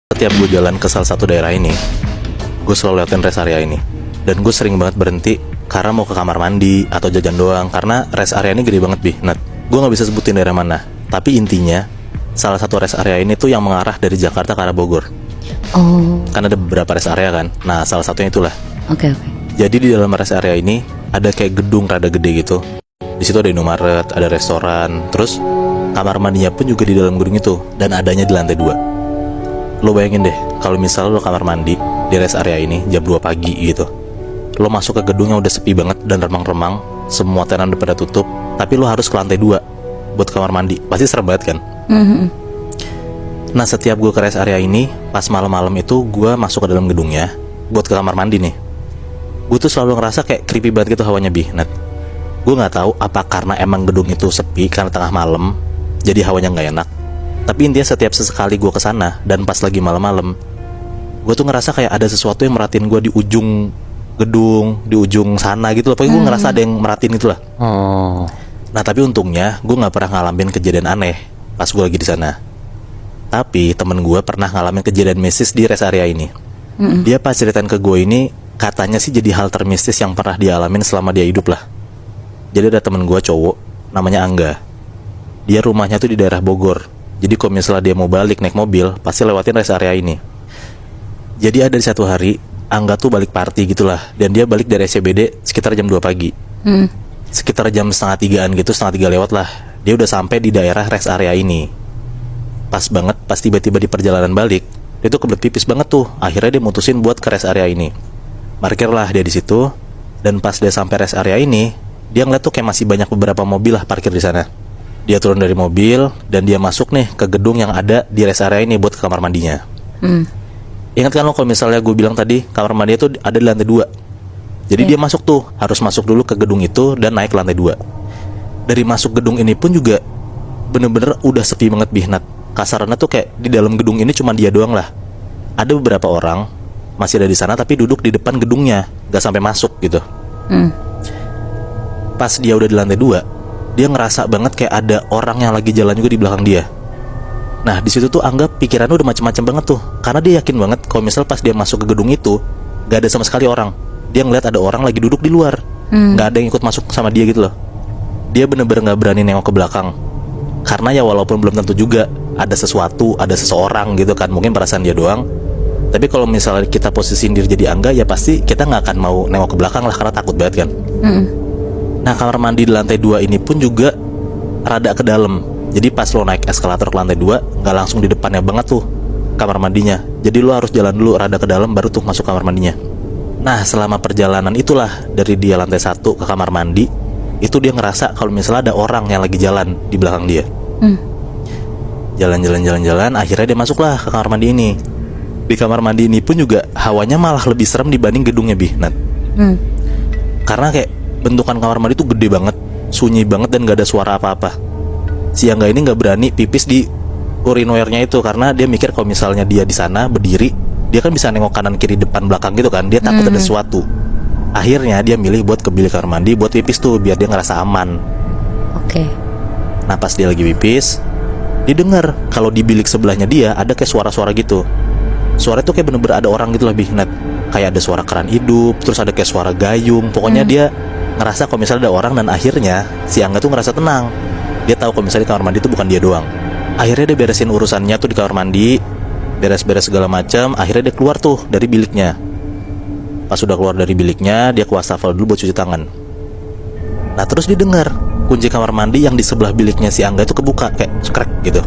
Setiap gue jalan ke salah satu daerah ini, gue selalu liatin rest area ini. Dan gue sering banget berhenti karena mau ke kamar mandi atau jajan doang. Karena rest area ini gede banget, Bi. Nah, gue gak bisa sebutin daerah mana. Tapi intinya, salah satu rest area ini tuh yang mengarah dari Jakarta ke arah Bogor. Oh, Kan ada beberapa rest area kan. Nah, salah satunya itulah. oke. Jadi di dalam rest area ini ada kayak gedung rada gede gitu. Di situ ada Indomaret, ada restoran, terus kamar mandinya pun juga di dalam gedung itu dan adanya di lantai 2. Lo bayangin deh, kalau misalnya lo kamar mandi di rest area ini jam 2 pagi gitu. Lo masuk ke gedung yang udah sepi banget dan remang-remang, semua tenan udah pada tutup, tapi lo harus ke lantai 2 buat kamar mandi. Pasti serem banget kan? Nah, setiap gue ke rest area ini, pas malam-malam itu gue masuk ke dalam gedungnya buat ke kamar mandi nih. Gue tuh selalu ngerasa kayak creepy banget gitu hawanya, Bi. Nah, gue nggak tahu apa karena emang gedung itu sepi karena tengah malam, jadi hawanya nggak enak. Tapi intinya setiap sesekali gue kesana dan pas lagi malam-malam, gue tuh ngerasa kayak ada sesuatu yang merhatiin gue di ujung gedung, di ujung sana gitu loh. Pokoknya gue ngerasa ada yang merhatiin itu lah. Oh, Nah, tapi untungnya gue nggak pernah ngalamin kejadian aneh pas gue lagi di sana. Tapi temen gue pernah ngalamin kejadian mistis di rest area ini. Dia pas ceritain ke gue ini, katanya sih jadi hal termistis yang pernah dia alamin selama dia hidup lah. Jadi ada temen gue cowok, namanya Angga. Dia rumahnya tuh di daerah Bogor. Jadi kalau misalnya dia mau balik naik mobil, pasti lewatin rest area ini. Jadi ada di satu hari, Angga tuh balik party gitulah. Dan dia balik dari SCBD sekitar jam 2 pagi. Sekitar jam setengah 3-an gitu, setengah 3 lewat lah. Dia udah sampai di daerah rest area ini. Pas banget, pas tiba-tiba di perjalanan balik, dia tuh kebelet pipis banget tuh. Akhirnya dia mutusin buat ke rest area ini. Parkirlah dia di situ. Dan pas dia sampai rest area ini, dia ngeliat tuh kayak masih banyak beberapa mobil lah parkir di sana. Dia turun dari mobil dan dia masuk nih ke gedung yang ada di rest area ini buat ke kamar mandinya. Ingat kan lo kalau misalnya gue bilang tadi kamar mandi itu ada di lantai 2. Jadi dia masuk tuh, harus masuk dulu ke gedung itu dan naik ke lantai 2. Dari masuk gedung ini pun juga bener-bener udah sepi banget, Bihnat. Kasarannya tuh kayak di dalam gedung ini cuma dia doang lah. Ada beberapa orang masih ada di sana tapi duduk di depan gedungnya, gak sampai masuk gitu. Pas dia udah di lantai 2, dia ngerasa banget kayak ada orang yang lagi jalan juga di belakang dia. Nah, di situ tuh anggap pikirannya udah macem-macem banget tuh, karena dia yakin banget kalau misal pas dia masuk ke gedung itu gak ada sama sekali orang. Dia ngeliat ada orang lagi duduk di luar, gak ada yang ikut masuk sama dia gitu loh. Dia bener-bener gak berani nengok ke belakang, karena ya walaupun belum tentu juga ada sesuatu, ada seseorang gitu kan, mungkin perasaan dia doang. Tapi kalau misalnya kita posisiin diri jadi Angga, ya pasti kita gak akan mau nengok ke belakang lah, karena takut banget kan. Nah, kamar mandi di lantai 2 ini pun juga rada ke dalam. Jadi pas lo naik eskalator ke lantai 2, gak langsung di depannya banget tuh kamar mandinya. Jadi lo harus jalan dulu rada ke dalam baru tuh masuk kamar mandinya. Nah, selama perjalanan itulah, dari dia lantai 1 ke kamar mandi, itu dia ngerasa kalau misalnya ada orang yang lagi jalan di belakang dia. Jalan-jalan, akhirnya dia masuklah ke kamar mandi ini. Di kamar mandi ini pun juga hawanya malah lebih serem dibanding gedungnya, Bihnat. Karena kayak bentukan kamar mandi tuh gede banget, sunyi banget dan gak ada suara apa-apa. Si Angga ini gak berani pipis di urinoirnya itu karena dia mikir kalau misalnya dia di sana berdiri, dia kan bisa nengok kanan kiri depan belakang gitu kan. Dia takut ada sesuatu. Akhirnya dia milih buat ke bilik kamar mandi buat pipis tuh biar dia ngerasa aman. oke. Nah, pas dia lagi pipis, dia dengar kalau di bilik sebelahnya dia ada kayak suara-suara gitu. Suara itu kayak bener-bener ada orang gitu lah, Bihnat. Kayak ada suara keran hidup, terus ada kayak suara gayung. Pokoknya dia ngerasa kalau misalnya ada orang, dan akhirnya si Angga tuh ngerasa tenang. Dia tahu kalau misalnya di kamar mandi itu bukan dia doang. Akhirnya dia beresin urusannya tuh di kamar mandi, beres-beres segala macam. Akhirnya dia keluar tuh dari biliknya. Pas sudah keluar dari biliknya, dia ke wastafel dulu buat cuci tangan. Nah, terus dia dengar kunci kamar mandi yang di sebelah biliknya si Angga itu kebuka kayak skrek gitu.